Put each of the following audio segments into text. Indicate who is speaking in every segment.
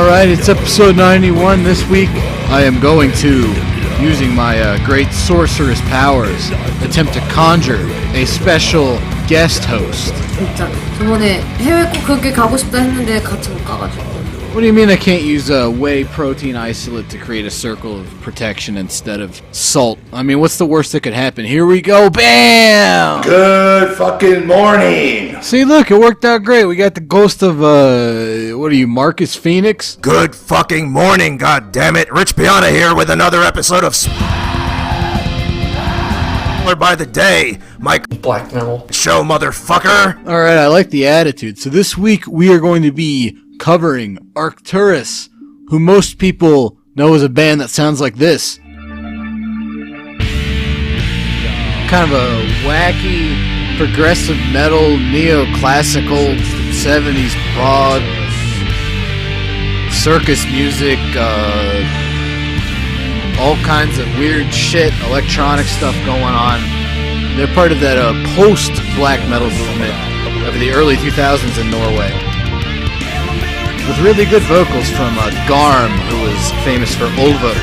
Speaker 1: Alright, it's episode 91. This week I am going to, using my great sorceress powers, attempt to conjure a special guest host.
Speaker 2: 진짜 저번에 해외 꼭 그렇게 가고 싶다 했는데 같이 못 가가지고.
Speaker 1: What do you mean I can't use a whey protein isolate to create a circle of protection instead of salt? I mean, what's the worst that could happen? Here we go, BAM!
Speaker 3: Good fucking morning!
Speaker 1: See, look, it worked out great. We got the ghost of, what are you, Marcus Phoenix?
Speaker 3: Good fucking morning, goddammit! Rich Piana here with another episode of by the day, Mike
Speaker 4: Black Metal
Speaker 3: Show, motherfucker!
Speaker 1: Alright, I like the attitude. So this week we are going to be covering Arcturus, who most people know as a band that sounds like this. Kind of a wacky, progressive metal, neoclassical, 70s prog, circus music, all kinds of weird shit, electronic stuff going on. They're part of that post-black metal movement of the early 2000s in Norway, with really good vocals from Garm, who was famous for Ulver.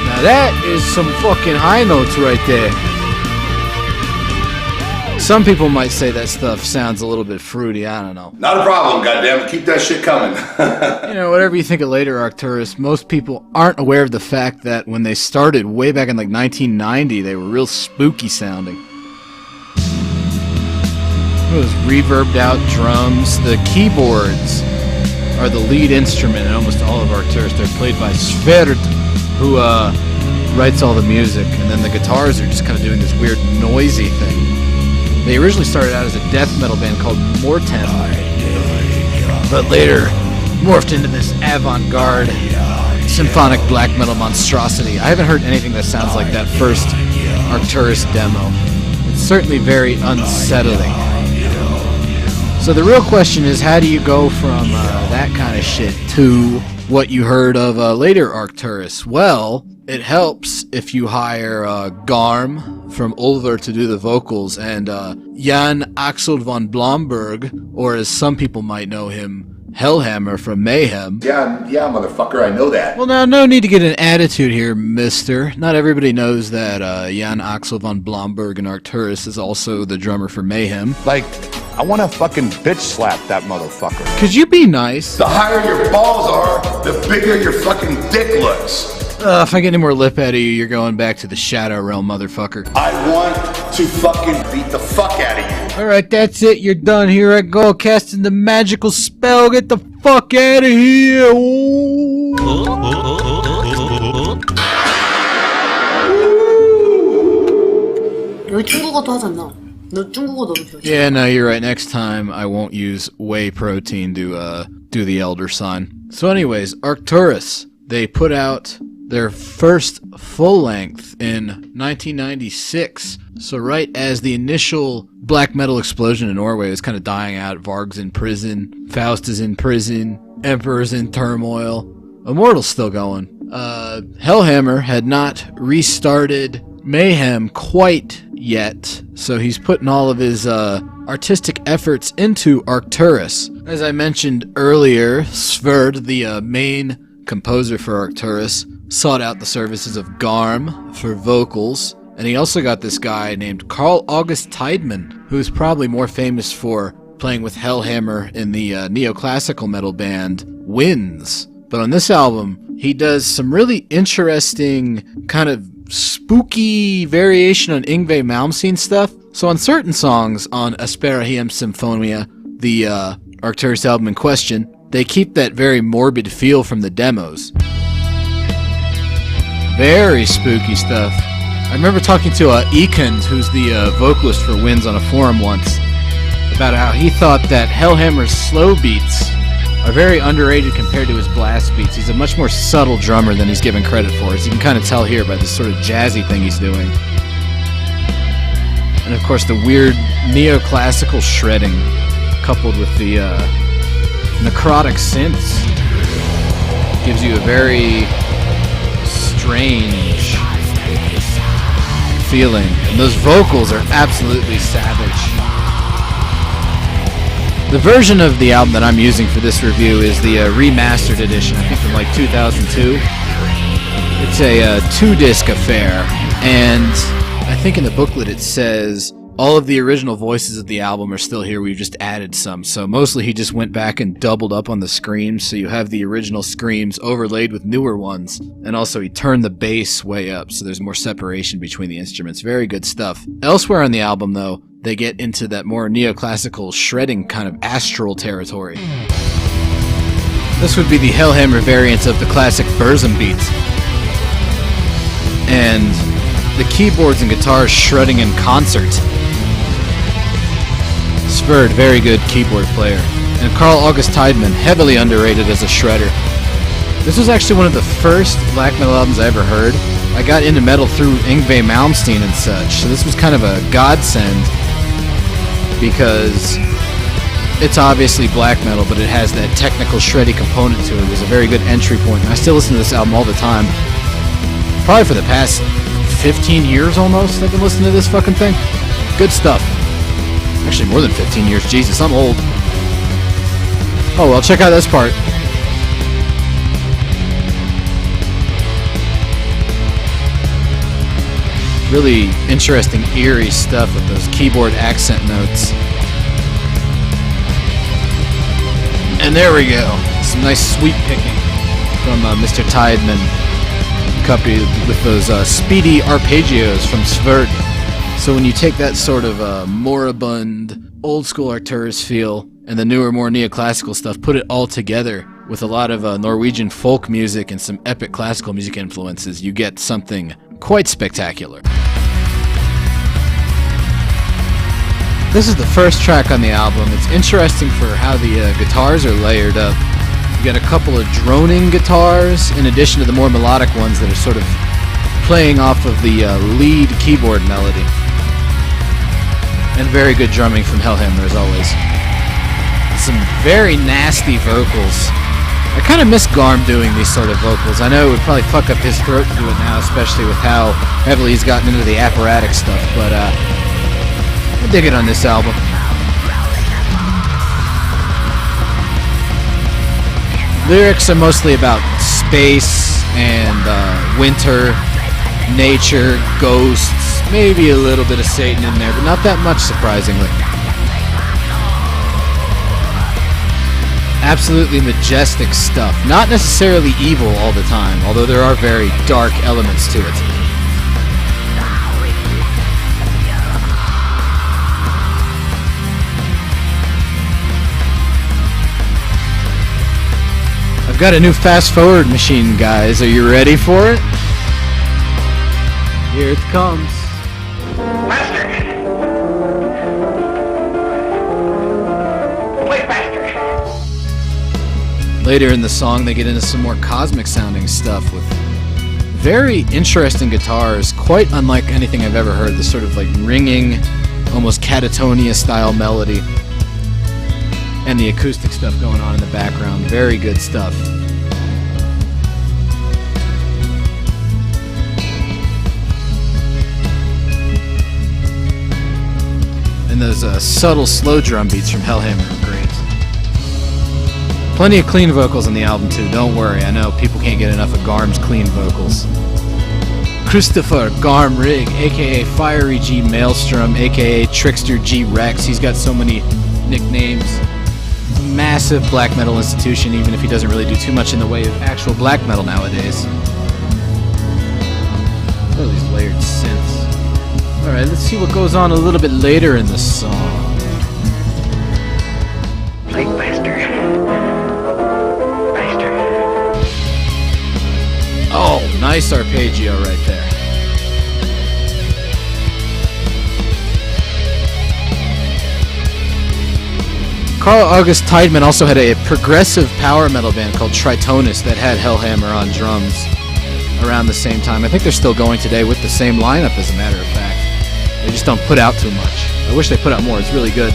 Speaker 1: Now that is some fucking high notes right there. Some people might say that stuff sounds a little bit fruity, I don't know.
Speaker 3: Not a problem, goddammit. Keep that shit coming.
Speaker 1: You know, whatever you think of later Arcturus, most people aren't aware of the fact that when they started way back in like 1990, they were real spooky sounding. Those reverbed out drums. The keyboards are the lead instrument in almost all of Arcturus. They're played by Sverd, who writes all the music, and then the guitars are just kind of doing this weird noisy thing. They originally started out as a death metal band called Mortem, but later morphed into this avant-garde symphonic black metal monstrosity. I haven't heard anything that sounds like that first Arcturus demo. It's certainly very unsettling. So the real question is, how do you go from that kind of shit to what you heard of later Arcturus? Well, it helps if you hire Garm from Ulver to do the vocals, and Jan Axel von Blomberg, or as some people might know him, Hellhammer from Mayhem.
Speaker 3: Yeah, motherfucker, I know that.
Speaker 1: Well, now, no need to get an attitude here, mister. Not everybody knows that Jan Axel von Blomberg in Arcturus is also the drummer for Mayhem.
Speaker 5: Like, I want to fucking bitch slap that motherfucker.
Speaker 1: Could you be nice?
Speaker 3: The higher your balls are, the bigger your fucking dick looks.
Speaker 1: If I get any more lip out of you, you're going back to the Shadow Realm, motherfucker.
Speaker 3: I want to fucking beat the fuck out of you.
Speaker 1: Alright, that's it. You're done. Here I go, casting the magical spell. Get the fuck out of here. Ooh.
Speaker 2: 여기 중국어도 하지 않나? 너 중국어 너무 배웠어.
Speaker 1: Yeah, no, you're right. Next time, I won't use whey protein to do the elder sign. So anyways, Arcturus. They put out their first full-length in 1996. So right as the initial black metal explosion in Norway was kind of dying out, Varg's in prison, Faust is in prison, Emperor's in turmoil, Immortal's still going. Hellhammer had not restarted Mayhem quite yet, so he's putting all of his artistic efforts into Arcturus. As I mentioned earlier, Sverd, the main composer for Arcturus, sought out the services of Garm for vocals, and he also got this guy named Carl August Tideman, who's probably more famous for playing with Hellhammer in the neoclassical metal band Winds. But on this album, he does some really interesting kind of spooky variation on Yngwie Malmsteen stuff. So on certain songs on Aspera Hiem Symphonia, the Arcturus album in question, they keep that very morbid feel from the demos. Very spooky stuff. I remember talking to Ekund, who's the vocalist for Winds, on a forum once, about how he thought that Hellhammer's slow beats are very underrated compared to his blast beats. He's a much more subtle drummer than he's given credit for, as you can kind of tell here by this sort of jazzy thing he's doing. And of course the weird neoclassical shredding, coupled with the necrotic synths, gives you a very strange feeling. And those vocals are absolutely savage. The version of the album that I'm using for this review is the remastered edition, I think from like 2002. It's a 2-disc affair, and I think in the booklet it says all of the original voices of the album are still here, we've just added some. So mostly he just went back and doubled up on the screams, so you have the original screams overlaid with newer ones, and also he turned the bass way up, so there's more separation between the instruments. Very good stuff. Elsewhere on the album, though, they get into that more neoclassical shredding kind of astral territory. This would be the Hellhammer variant of the classic Burzum beat. And the keyboards and guitars shredding in concert. Sverd, very good keyboard player. And Carl August Tideman, heavily underrated as a shredder. This was actually one of the first black metal albums I ever heard. I got into metal through Yngwie Malmsteen and such, so this was kind of a godsend because it's obviously black metal, but it has that technical shreddy component to it. It was a very good entry point, and I still listen to this album all the time. Probably for the past 15 years almost, I've been listening to this fucking thing. Good stuff. Actually, more than 15 years. Jesus, I'm old. Oh, well, check out this part. Really interesting, eerie stuff with those keyboard accent notes. And there we go. Some nice sweep picking from Mr. Tideman, coupled with those speedy arpeggios from Sverd. So when you take that sort of moribund, old-school Arcturus feel and the newer, more neoclassical stuff, put it all together with a lot of Norwegian folk music and some epic classical music influences, you get something quite spectacular. This is the first track on the album. It's interesting for how the guitars are layered up. You got a couple of droning guitars in addition to the more melodic ones that are sort of playing off of the lead keyboard melody. And very good drumming from Hellhammer as always. Some very nasty vocals. I kind of miss Garm doing these sort of vocals. I know it would probably fuck up his throat to do it now, especially with how heavily he's gotten into the apparatic stuff, but I dig it on this album. Lyrics are mostly about space and winter, nature, ghosts, maybe a little bit of Satan in there, but not that much, surprisingly. Absolutely majestic stuff. Not necessarily evil all the time, although there are very dark elements to it. I've got a new fast-forward machine, guys. Are you ready for it? Here it comes.
Speaker 4: Master! Play faster!
Speaker 1: Later in the song, they get into some more cosmic-sounding stuff with very interesting guitars, quite unlike anything I've ever heard. This sort of like ringing, almost catatonia-style melody. And the acoustic stuff going on in the background. Very good stuff. And those subtle slow drum beats from Hellhammer are great. Plenty of clean vocals on the album too, don't worry. I know people can't get enough of Garm's clean vocals. Christopher Garm Rig, aka Fiery G Maelstrom, aka Trickster G Rex. He's got so many nicknames. Massive black metal institution, even if he doesn't really do too much in the way of actual black metal nowadays. Look at these layered synths. Alright, let's see what goes on a little bit later in the song.
Speaker 4: Play faster. Faster.
Speaker 1: Oh, nice arpeggio right there. Carl August Tideman also had a progressive power metal band called Tritonus that had Hellhammer on drums around the same time. I think they're still going today with the same lineup, as a matter of fact. They just don't put out too much. I wish they put out more. It's really good.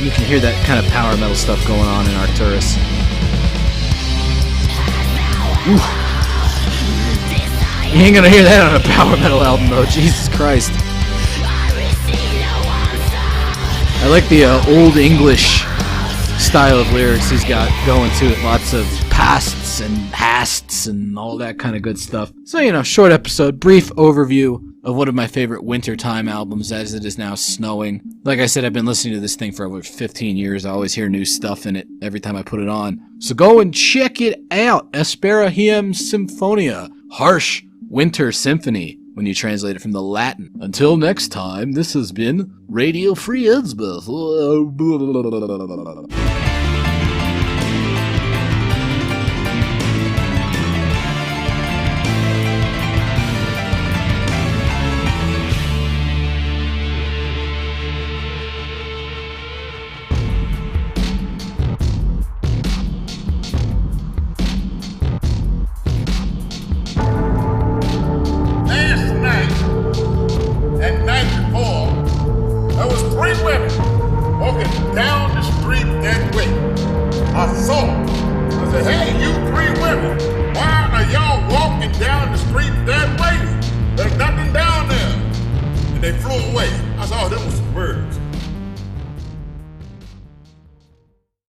Speaker 1: You can hear that kind of power metal stuff going on in Arcturus. Ooh. You ain't gonna hear that on a power metal album, though. Jesus Christ. I like the old English style of lyrics he's got going to it. Lots of pasts and hasts and all that kind of good stuff. So, short episode, brief overview of one of my favorite wintertime albums as it is now snowing. Like I said, I've been listening to this thing for over 15 years. I always hear new stuff in it every time I put it on. So go and check it out. Asperahium Symphonia. Harsh Winter Symphony, when you translate it from the Latin. Until next time, this has been Radio Free Edsbeth.
Speaker 6: Down the street that way. I saw them. I said, hey, you three women, why are y'all walking down the street that way?